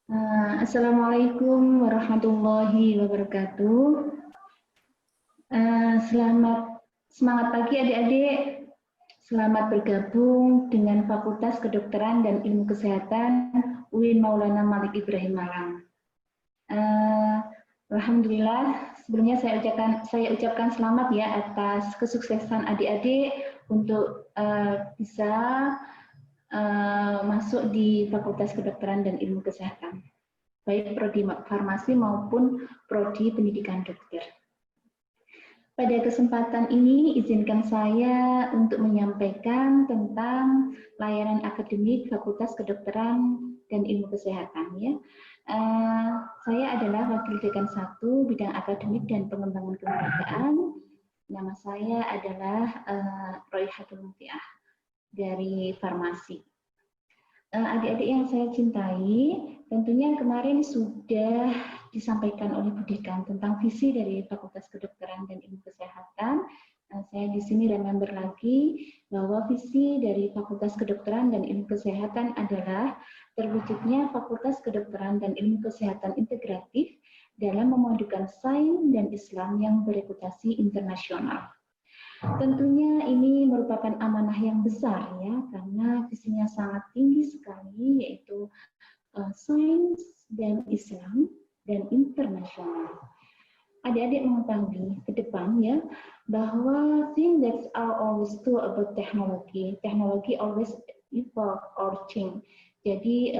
Assalamualaikum warahmatullahi wabarakatuh. Semangat pagi adik-adik. Selamat bergabung dengan Fakultas Kedokteran dan Ilmu Kesehatan UIN Maulana Malik Ibrahim Malang. Alhamdulillah, sebelumnya saya ucapkan selamat ya atas kesuksesan adik-adik untuk bisa masuk di Fakultas Kedokteran dan Ilmu Kesehatan, baik prodi farmasi maupun prodi pendidikan dokter. Pada kesempatan ini, izinkan saya untuk menyampaikan tentang layanan akademik Fakultas Kedokteran dan Ilmu Kesehatan. Ya. Saya adalah Wakil Dekan 1 Bidang Akademik dan Pengembangan Kelembagaan. Nama saya adalah Royhatul Mufiah dari Farmasi. Adik-adik yang saya cintai, tentunya kemarin sudah disampaikan oleh Bu Dekan tentang visi dari Fakultas Kedokteran dan Ilmu Kesehatan. Saya di sini remember lagi bahwa visi dari Fakultas Kedokteran dan Ilmu Kesehatan adalah terwujudnya Fakultas Kedokteran dan Ilmu Kesehatan integratif dalam memadukan sains dan Islam yang bereputasi internasional. Tentunya ini merupakan amanah yang besar ya, karena visinya sangat tinggi sekali, yaitu sains dan Islam dan internasional. Adik-adik mengetahui ke depan ya, bahwa things that are always true about technology always evolve or change. Jadi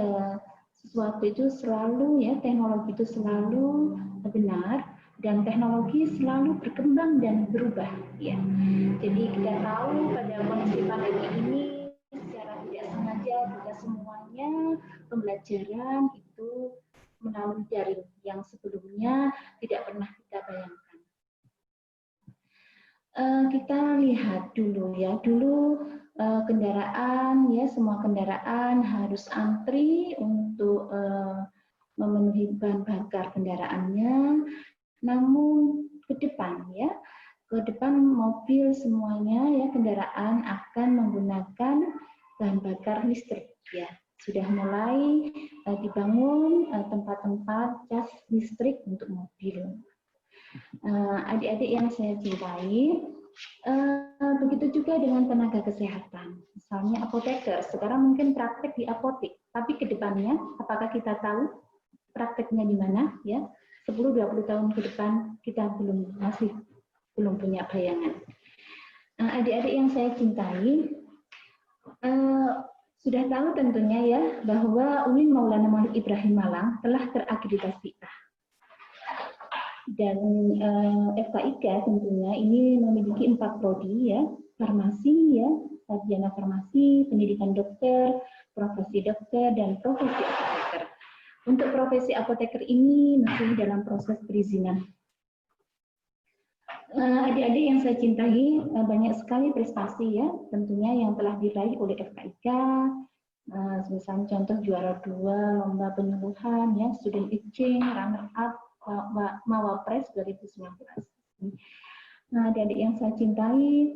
sesuatu itu selalu ya, teknologi itu selalu benar, dan teknologi selalu berkembang dan berubah ya. Jadi kita tahu pada kondisi pandemi ini secara tidak sengaja kita semuanya pembelajaran itu melalui daring yang sebelumnya tidak pernah kita bayangkan. Kita lihat dulu ya, kendaraan ya, semua kendaraan harus antri untuk memenuhi bahan bakar kendaraannya. Namun ke depan ya, ke depan mobil semuanya ya, kendaraan akan menggunakan bahan bakar listrik ya. Sudah mulai dibangun tempat-tempat cas listrik untuk mobil. Adik-adik yang saya cintai, begitu juga dengan tenaga kesehatan. Misalnya apoteker, sekarang mungkin praktek di apotek, tapi ke depannya apakah kita tahu prakteknya di mana ya? 10-20 tahun ke depan kita masih belum punya bayangan. Adik-adik yang saya cintai, sudah tahu tentunya ya bahwa UIN Maulana Malik Ibrahim Malang telah terakreditasi A. Dan FKIK tentunya ini memiliki 4 prodi ya, farmasi ya, sarjana farmasi, pendidikan dokter, profesi dokter, dan profesi apoteker. Untuk profesi apoteker ini masih dalam proses perizinan. Adik-adik yang saya cintai, banyak sekali prestasi ya, tentunya yang telah diraih oleh FKIK, misalnya contoh juara 2 lomba penyuluhan ya, student exchange, runner up, Mawapres 2019. Nah, adik-adik yang saya cintai,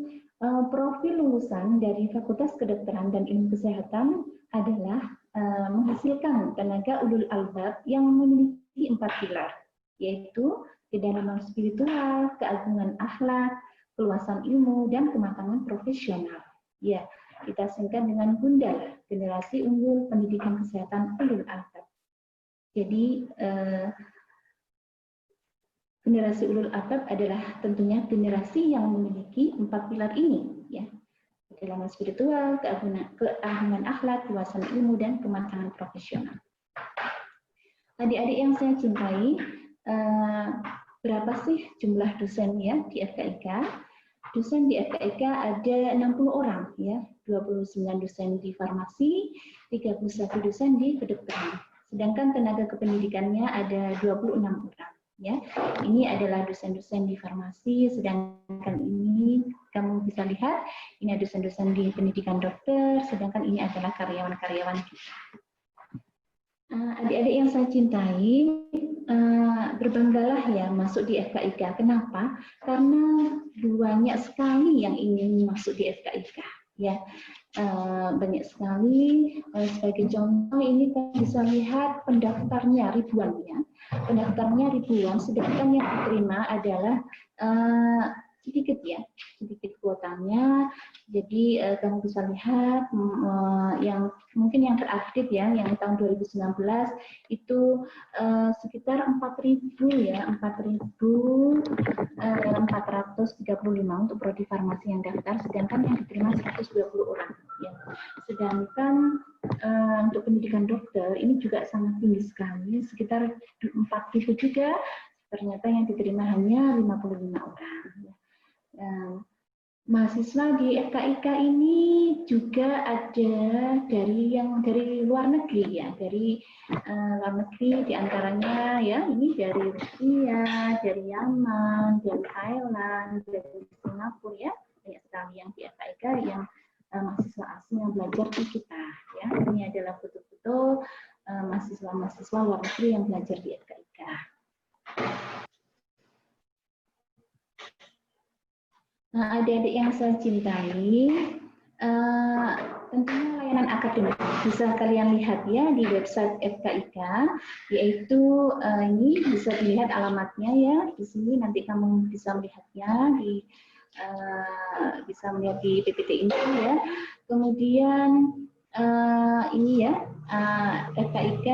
profil lulusan dari Fakultas Kedokteran dan Ilmu Kesehatan adalah menghasilkan tenaga ulul albab yang memiliki 4 pilar, yaitu kedalaman spiritual, keagungan akhlak, keluasan ilmu, dan kematangan profesional. Ya, kita singkat dengan GUNDAL, Generasi Unggul Pendidikan Kesehatan Ulul Albab. Jadi generasi ulul albab adalah tentunya generasi yang memiliki 4 pilar ini, ya. Kedalaman spiritual, keagungan akhlak, keluasan ilmu, dan kematangan profesional. Adik-adik yang saya cintai, berapa sih jumlah dosen ya di FKIK? Dosen di FKIK ada 60 orang ya, 29 dosen di farmasi, 31 dosen di kedokteran. Sedangkan tenaga kependidikannya ada 26 orang. Ya, ini adalah dosen-dosen di farmasi, sedangkan ini kamu bisa lihat ini ada dosen-dosen di pendidikan dokter, sedangkan ini adalah karyawan-karyawan kita. Adik-adik yang saya cintai, berbanggalah ya masuk di FKIK. Kenapa? Karena banyak sekali yang ingin masuk di FKIK. ya. Banyak sekali. Sebagai contoh ini kita bisa lihat pendaftarnya ribuan ya. Pendaftarnya ribuan, sedangkan yang diterima adalah sedikit ya, sedikit kuotanya. Jadi kamu bisa lihat yang mungkin yang terupdate ya, yang tahun 2019 itu sekitar 4.000 ya, 4.435 untuk prodi farmasi yang daftar, sedangkan yang diterima 120 orang. Ya. Sedangkan untuk pendidikan dokter ini juga sangat tinggi sekali, sekitar 4.000 juga, ternyata yang diterima hanya 55 orang. Mahasiswa di FKIK ini juga ada dari luar negeri ya, dari luar negeri diantaranya ya ini dari Rusia, dari Yaman, dari Thailand, dari Singapura ya, banyak sekali yang di FKIK yang mahasiswa asing yang belajar di kita ya. Ini adalah foto-foto mahasiswa-mahasiswa luar negeri yang belajar di FKIK. Nah, adik-adik yang saya cintai, tentunya layanan akademik bisa kalian lihat ya di website FKIK, yaitu ini bisa dilihat alamatnya ya di sini, nanti kamu bisa melihatnya bisa melihat di PPT info ya. Kemudian ini ya FKIK,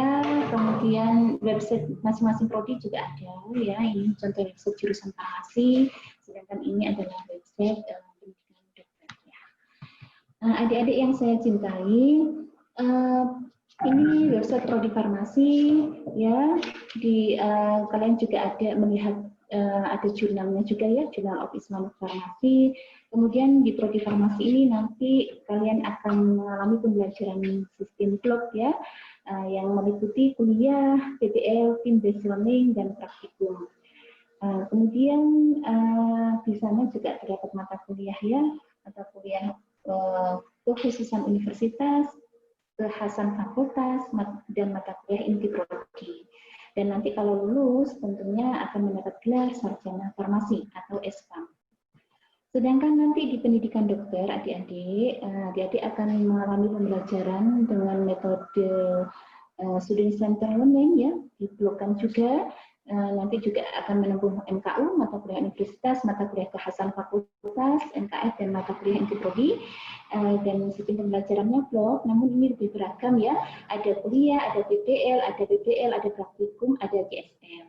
kemudian website masing-masing prodi juga ada ya. Ini contoh website jurusan farmasi. Sedangkan ini adalah website pendidikan dokter. Ya. Adik-adik yang saya cintai, ini website prodi farmasi ya. Kalian juga ada melihat ada jurnalnya juga ya, Journal of Islamic Pharmacy. Kemudian di prodi farmasi ini nanti kalian akan mengalami pembelajaran sistem blok ya, yang meliputi kuliah, PBL, team based learning dan praktikum. Kemudian di sana juga terdapat mata kuliah ya, mata kuliah kekhususan universitas, kekhasan fakultas, dan mata kuliah inti prodi. Dan nanti kalau lulus tentunya akan mendapat gelar sarjana farmasi atau SPAM. Sedangkan nanti di pendidikan dokter, adik-adik akan mengalami pembelajaran dengan metode student center learning ya, diblokkan juga. Nanti juga akan menempuh MKU, mata kuliah universitas, mata kuliah kekhasan fakultas, MKF, dan mata kuliah inti prodi. Dan sistem pembelajarannya blok, namun ini lebih beragam ya. Ada kuliah, ada PPL, ada BPL, ada praktikum, ada GSM.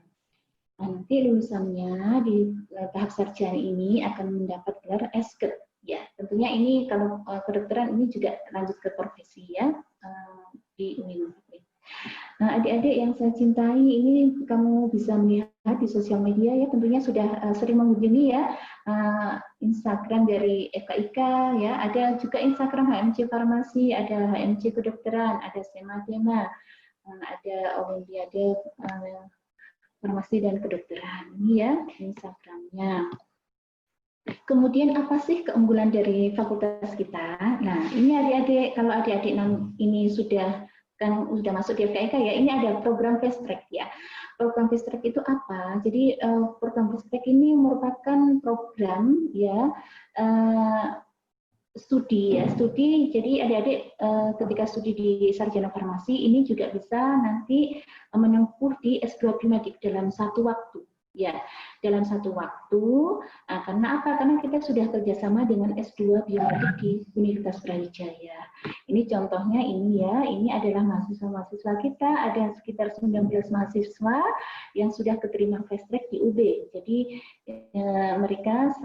Nanti lulusannya di tahap sarjana ini akan mendapat gelar S.Kedok. Ya, tentunya ini kalau kedokteran ini juga lanjut ke profesi ya di UIN. Nah, adik-adik yang saya cintai, ini kamu bisa melihat di sosial media ya, tentunya sudah sering mengunjungi ya Instagram dari FKIK ya, ada juga Instagram HMC Farmasi, ada HMC Kedokteran, ada SEMA-SEMA, ada Olimpiade Farmasi dan Kedokteran, ini ya Instagramnya. Kemudian apa sih keunggulan dari fakultas kita? Nah, ini adik-adik, kalau adik-adik ini sudah masuk di FKIK ya, ini ada program fast track ya. Program fast track itu apa? Jadi program fast track ini merupakan program ya studi ya, studi. Jadi adik-adik ketika studi di sarjana farmasi ini juga bisa nanti menempuh di S2 biomedik dalam satu waktu. Ya, dalam satu waktu, karena apa? Karena kita sudah kerjasama dengan S2 biomedik di Universitas Brawijaya. Ini contohnya ini ya, ini adalah mahasiswa-mahasiswa kita, ada sekitar 19 mahasiswa yang sudah keterima fast track di UB. Jadi mereka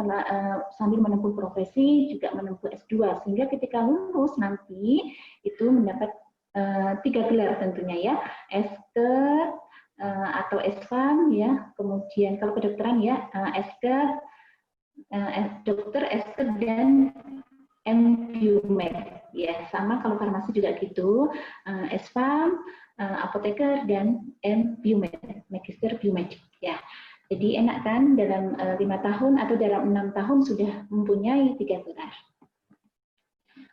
sambil menempuh profesi juga menempuh S2, sehingga ketika lulus nanti itu mendapat 3 gelar tentunya ya, S.Kedok, atau SPAM ya, kemudian kalau kedokteran ya S.Kedok, dokter S.Kedok dan M.Biomed ya, sama kalau farmasi juga gitu, SPAM, apoteker dan M.Biomed, magister biomedik ya. Jadi enak kan, dalam 5 tahun atau dalam 6 tahun sudah mempunyai 3 gelar.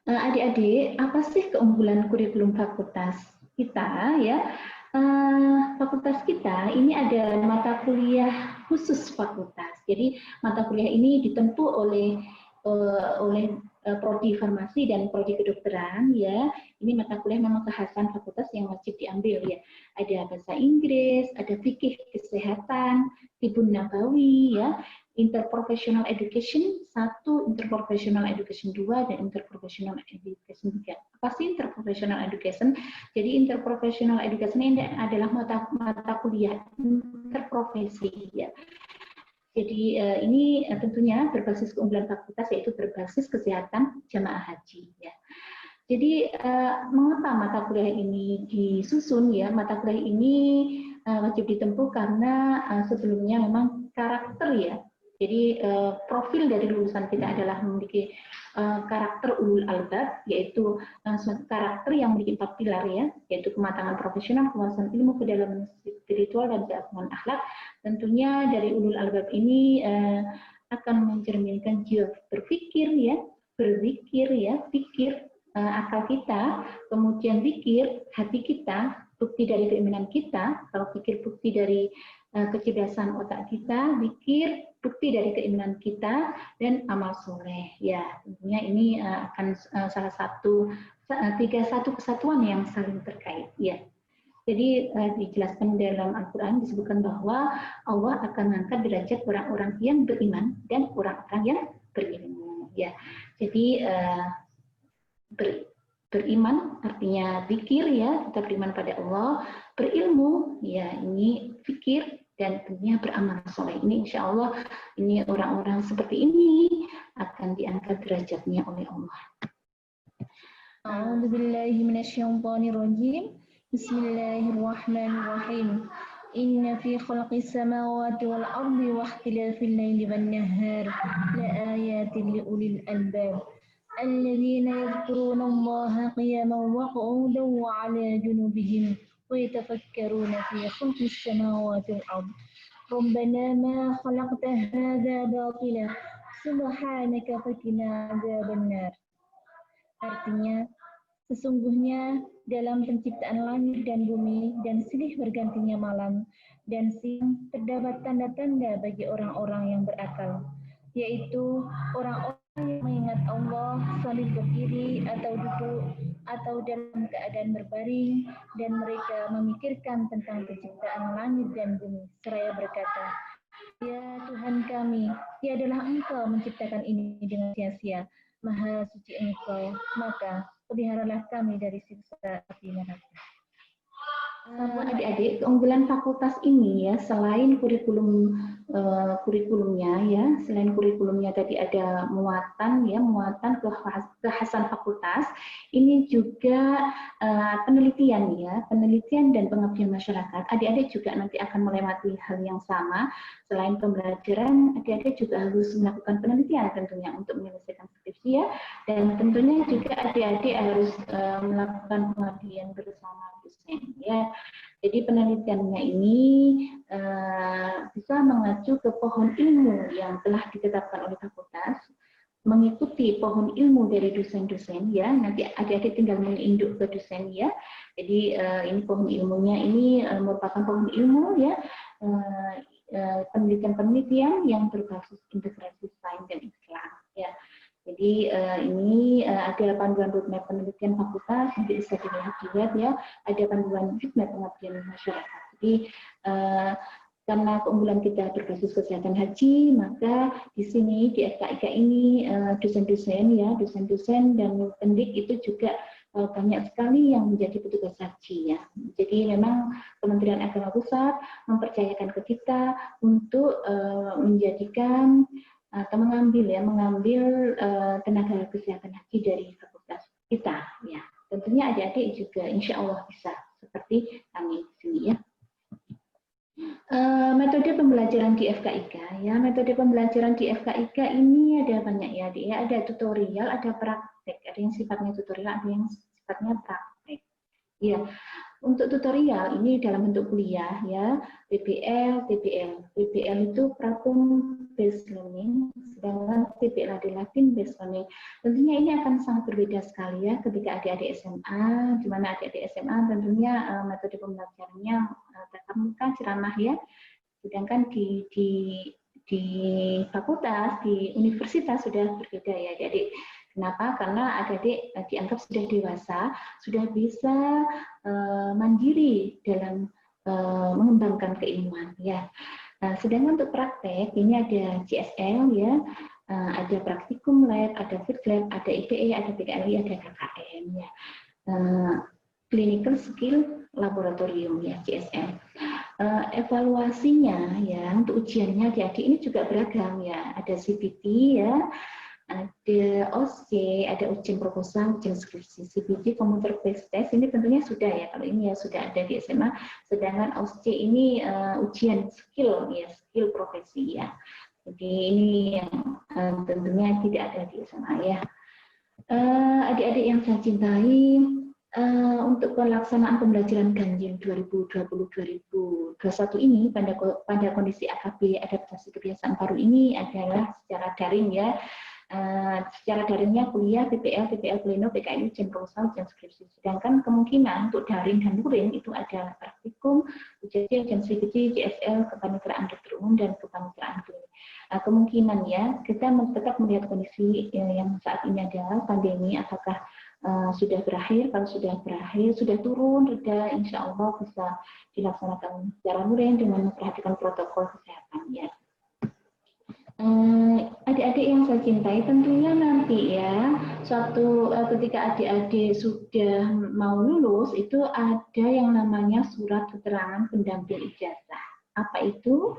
Adik-adik, apa sih keunggulan kurikulum fakultas kita ya? Fakultas kita ini ada mata kuliah khusus fakultas. Jadi mata kuliah ini ditempuh oleh prodi farmasi dan prodi kedokteran ya, ini mata kuliah memang kekhasan fakultas yang wajib diambil ya. Ada bahasa Inggris, ada fikih kesehatan, Tibun Nabawi ya, interprofessional education 1, interprofessional education 2, dan interprofessional education 3. Apa sih interprofessional education? Jadi interprofessional education ini adalah mata kuliah interprofesi ya. Jadi ini tentunya berbasis keunggulan fakultas, yaitu berbasis kesehatan jamaah haji ya. Jadi mengapa mata kuliah ini disusun ya? Mata kuliah ini wajib ditempuh karena sebelumnya memang karakter ya. Jadi profil dari lulusan kita adalah memiliki karakter ulul albab, yaitu suatu karakter yang memiliki 4 pilar ya, yaitu kematangan profesional, kemasan ilmu, kedalaman spiritual, dan keagungan akhlak. Tentunya dari ulul albab ini akan mencerminkan jiwa berpikir ya, berzikir ya, pikir, akal kita, kemudian pikir, hati kita, bukti dari keimanan kita. Kalau pikir, bukti dari kecerdasan otak kita, pikir, bukti dari keimanan kita, dan amal soleh. Ya, tentunya ini akan salah satu satu kesatuan yang saling terkait. Ya. Jadi dijelaskan dalam Al-Quran, disebutkan bahwa Allah akan mengangkat derajat orang-orang yang beriman dan orang-orang yang berilmu. Ya, jadi beriman artinya pikir ya, kita beriman pada Allah, berilmu ya ini pikir, dan tentunya beramal soleh. Ini insya Allah ini orang-orang seperti ini akan diangkat derajatnya oleh Allah. A'udzu billahi minasyaitonir rajim. Bismillahirrahmanirrahim. Inna fi khalqis samawati wal ardi wa ikhtilafil laili wan nahar la ayatin li ulil albab. الذين يذكرون الله قياما وقعودا وعلى جنوبهم ويتفكرون في خلق السماوات والأرض ربنا ما خلقت هذا باطلا سبحانك فقنا عذاب النار. Artinya, sesungguhnya dalam penciptaan langit dan bumi dan silih bergantinya malam dan siang terdapat tanda-tanda bagi orang-orang yang berakal, yaitu orang-orang yang mengingat Allah sambil berdiri atau duduk atau dalam keadaan berbaring, dan mereka memikirkan tentang penciptaan langit dan bumi seraya berkata, ya Tuhan kami, tiadalah Engkau menciptakan ini dengan sia-sia, Maha suci Engkau, maka peliharalah kami dari siksa api neraka. Adik-adik, keunggulan fakultas ini ya, selain kurikulumnya ya, selain kurikulumnya tadi ada muatan kekhasan fakultas, ini juga penelitian ya, penelitian dan pengabdian masyarakat. Adik-adik juga nanti akan melewati hal yang sama. Selain pembelajaran, adik-adik juga harus melakukan penelitian tentunya untuk menyelesaikan skripsi ya, dan tentunya juga adik-adik harus melakukan pengabdian bersama dosen ya. Jadi penelitiannya ini bisa mengacu ke pohon ilmu yang telah ditetapkan oleh fakultas, mengikuti pohon ilmu dari dosen-dosen ya. Nanti adik-adik tinggal menginduk ke dosen ya. Jadi ini pohon ilmunya ini merupakan pohon ilmu ya, penelitian-penelitian yang berbasis integrasi sains dan Islam ya. Jadi ini ada panduan roadmap penelitian fakultas, nanti bisa dilihat di web ya, ada panduan roadmap pengabdian masyarakat. Jadi karena keunggulan kita berbasis kesehatan haji, maka di sini di FKIK ini dosen-dosen ya, dosen-dosen dan pendik itu juga banyak sekali yang menjadi petugas haji ya. Jadi memang Kementerian Agama Pusat mempercayakan ke kita untuk menjadikan atau mengambil tenaga kesehatan haji dari fakultas kita ya. Tentunya adik-adik juga insya Allah bisa seperti kami di sini ya. Metode pembelajaran di FKIK ya, metode pembelajaran di FKIK ini ada banyak ya, ada tutorial, ada praktek, ada yang sifatnya tutorial, ada yang sifatnya praktek. Ya, untuk tutorial ini dalam bentuk kuliah ya, PBL, TBL. PBL itu platform based learning, sedangkan TBL adalah team based learning. Tentunya ini akan sangat berbeda sekali ya ketika adik-adik SMA, di mana adik-adik SMA tentunya metode pembelajarannya tatap muka, ceramah ya. Sedangkan di fakultas, di universitas sudah berbeda ya adik-adik. Kenapa? Karena adik-adik dianggap sudah dewasa, sudah bisa mandiri dalam mengembangkan keilmuan. Ya. Nah, sedangkan untuk praktek ini ada CSL ya, ada praktikum lab, ada field lab, ada IPE, ada PKLI, ada KKN ya. Clinical Skill Laboratorium ya CSL. Evaluasinya ya untuk ujiannya adik-adik ini juga beragam ya. Ada CPT ya, ada OSC, ada ujian proposal, ujian skripsi. CPT Computer Based Test ini tentunya sudah ya, kalau ini ya sudah ada di SMA. Sedangkan OSC ini ujian skill ya, skill profesi ya. Jadi ini yang tentunya tidak ada di SMA ya. Adik-adik yang saya cintai, untuk pelaksanaan pembelajaran ganjil 2020-2021 ini pada kondisi AKB adaptasi kebiasaan baru ini adalah secara daring ya. Secara daringnya kuliah, PPL, Pleno, PKI, ujian proposal, ujian skripsi. Sedangkan kemungkinan untuk daring dan luring itu adalah praktikum, ujian skripsi, CSL, kepaniteraan dokter umum, dan kepaniteraan klinik. Kemungkinan ya, kita tetap melihat kondisi yang saat ini adalah pandemi, apakah sudah berakhir. Kalau sudah berakhir, sudah turun, reda, insya Allah bisa dilaksanakan secara luring dengan memperhatikan protokol kesehatan ya. Adik-adik yang saya cintai, tentunya nanti ya, suatu ketika adik-adik sudah mau lulus, itu ada yang namanya surat keterangan pendamping ijazah. Apa itu?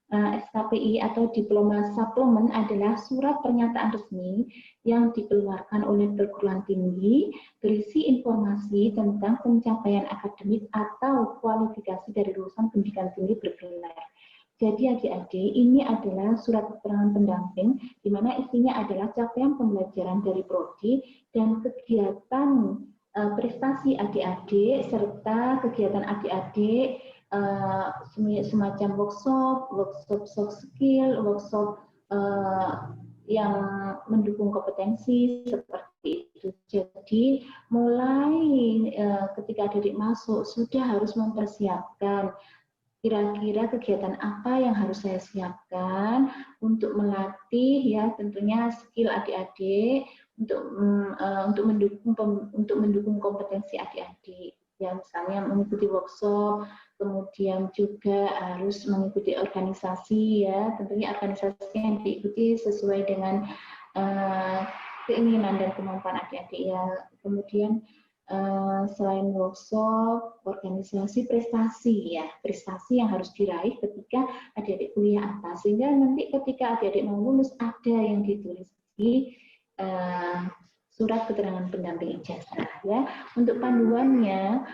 SKPI atau diploma suplemen adalah surat pernyataan resmi yang dikeluarkan oleh perguruan tinggi berisi informasi tentang pencapaian akademik atau kualifikasi dari lulusan pendidikan tinggi bergelar. Jadi adik-adik, ini adalah surat keterangan pendamping di mana isinya adalah capaian pembelajaran dari prodi dan kegiatan prestasi adik-adik serta kegiatan adik-adik semacam workshop soft skill, workshop yang mendukung kompetensi seperti itu. Jadi mulai ketika adik masuk sudah harus mempersiapkan kira-kira kegiatan apa yang harus saya siapkan untuk melatih ya tentunya skill adik-adik untuk mendukung kompetensi adik-adik. Ya, misalnya mengikuti workshop, kemudian juga harus mengikuti organisasi ya, tentunya organisasi yang diikuti sesuai dengan keinginan dan kemampuan adik-adik ya. Kemudian selain workshop, organisasi, prestasi ya, prestasi yang harus diraih ketika adik-adik kuliah atas, sehingga nanti ketika adik-adik mau lulus ada yang ditulis di surat keterangan pendamping ijazah ya. Untuk panduannya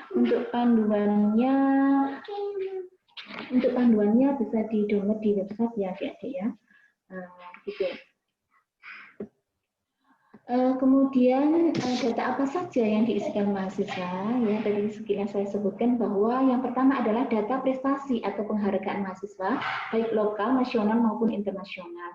bisa di-download di website ya adik-adik ya. Gitu. Kemudian data apa saja yang diisikan mahasiswa ya, tadi sekilas saya sebutkan bahwa yang pertama adalah data prestasi atau penghargaan mahasiswa baik lokal, nasional maupun internasional.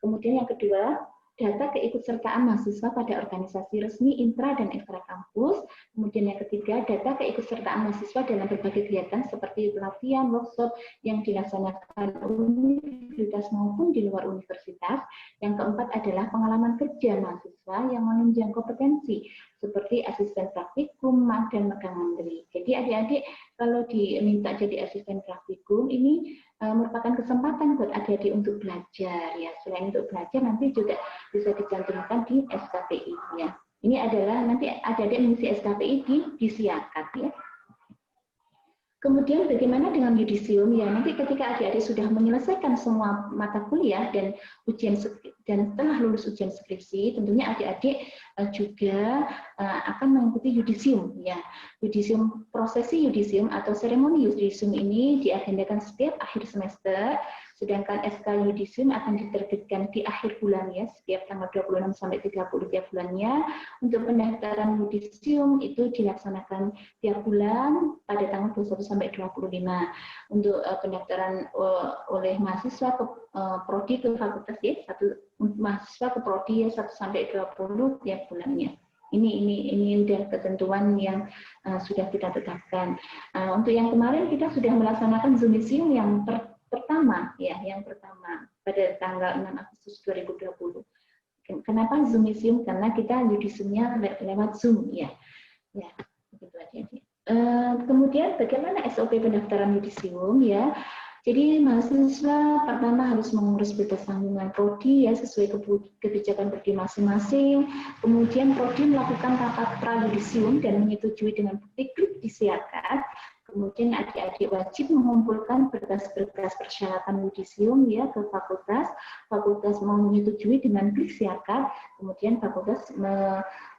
Kemudian yang kedua, data keikutsertaan mahasiswa pada organisasi resmi intra dan ekstra kampus. Kemudian yang ketiga, data keikutsertaan mahasiswa dalam berbagai kegiatan seperti pelatihan, workshop yang dilaksanakan universitas maupun di luar universitas. Yang keempat adalah pengalaman kerja mahasiswa yang menunjang kompetensi seperti asisten praktikum, dan magang mandiri. Jadi adik-adik kalau diminta jadi asisten praktikum ini merupakan kesempatan buat adik-adik untuk belajar ya. Selain untuk belajar nanti juga bisa dicantumkan di SKPI ya. Ini adalah nanti adik-adik mengisi SKPI di Siakat ya. Kemudian bagaimana dengan yudisium ya, nanti ketika adik-adik sudah menyelesaikan semua mata kuliah dan setelah lulus ujian skripsi, tentunya adik-adik juga akan mengikuti yudisium ya. Yudisium, prosesi yudisium atau seremoni yudisium ini diagendakan setiap akhir semester, sedangkan SK yudisium akan diterbitkan di akhir bulan ya, setiap tanggal 26 sampai 30 tiap bulannya. Untuk pendaftaran yudisium itu dilaksanakan tiap bulan pada tanggal 21 sampai 25. Untuk pendaftaran oleh mahasiswa ke prodi ke fakultas ya, mahasiswa ke prodi ya 1 sampai 20 tiap bulannya. Ini udah ketentuan yang sudah kita tetapkan. Untuk yang kemarin kita sudah melaksanakan zoomisium yang pertama ya, yang pertama pada tanggal 6 Agustus 2020. Kenapa Zoomisium? Karena kita yudisiumnya lewat Zoom ya. Ya, begitu adik-adik. Kemudian bagaimana SOP pendaftaran yudisium ya? Jadi mahasiswa pertama harus mengurus berkas tanggungan prodi ya sesuai kebijakan prodi masing-masing. Kemudian prodi melakukan rapat pra-yudisium dan menyetujui dengan bukti klik disiarkan. Kemudian adik-adik wajib mengumpulkan berkas-berkas persyaratan yudisium ya ke fakultas. Fakultas mau menyetujui dengan klik siarkan. Kemudian fakultas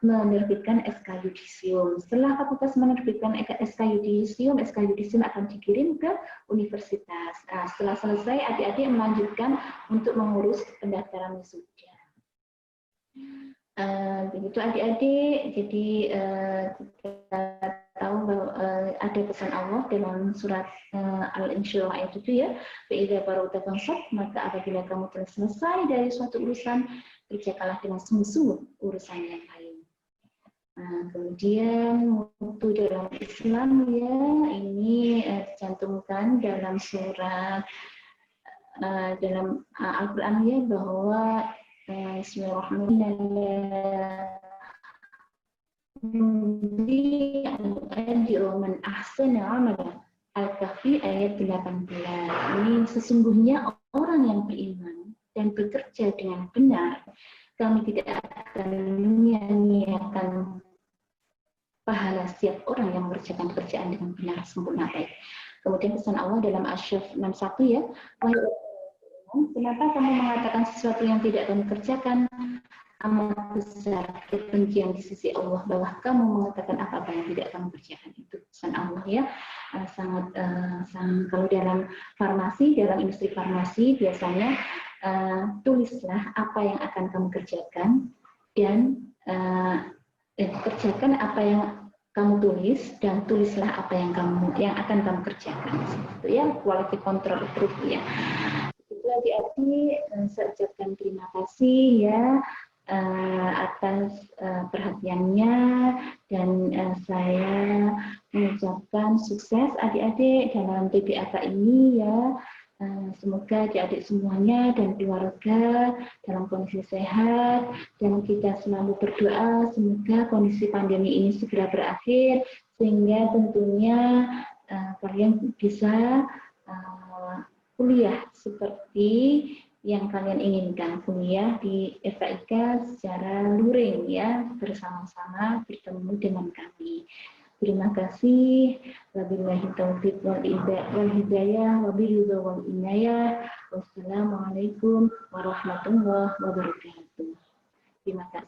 menerbitkan SK yudisium. Setelah fakultas menerbitkan SK yudisium akan dikirim ke universitas. Nah, setelah selesai, adik-adik melanjutkan untuk mengurus pendaftaran wisuda. Begitu adik-adik. Jadi kita tahu bahwa ada pesan Allah dalam surat Al-Insyirah ayat 7 ya. Fa'idza faragta fansab, maka apabila kamu telah selesai dari suatu urusan, kerjakanlah dengan sungguh-sungguh urusan yang lain. Nah, kemudian mutu dalam Islam ya, ini dicantumkan dalam surat dalam Al-Quran ya, bahwa Bismillahirrahmanirrahim. Al-Kahfi ayat 18. Ini sesungguhnya orang yang beriman dan bekerja dengan benar, kami tidak akan menyia-nyiakan pahala setiap orang yang mengerjakan pekerjaan dengan benar, sempurna, baik. Kemudian pesan Allah dalam Asy-Syaf 61 ya, wahai kenapa kamu mengatakan sesuatu yang tidak kamu kerjakan? Amat besar kebencian di sisi Allah bahwa kamu mengatakan apa-apa yang tidak kamu kerjakan. Itu pesan Allah ya. Sangat kalau dalam farmasi, dalam industri farmasi biasanya tulislah apa yang akan kamu kerjakan dan kerjakan apa yang kamu tulis dan tulislah apa yang akan kamu kerjakan. Itu ya, quality control proof ya. Itu adik-adik, saya ucapkan terima kasih ya atas perhatiannya, dan saya mengucapkan sukses adik-adik dalam PBAK ini ya. Semoga adik-adik semuanya dan keluarga dalam kondisi sehat, dan kita selalu berdoa semoga kondisi pandemi ini segera berakhir sehingga tentunya kalian bisa kuliah seperti yang kalian inginkan, kuliah di FKIK secara luring ya, bersama-sama bertemu dengan kami. Terima kasih. Wabillahi taufiq wal hidayah, wabillahi wal inayah. Wassalamualaikum warahmatullahi wabarakatuh. Terima kasih.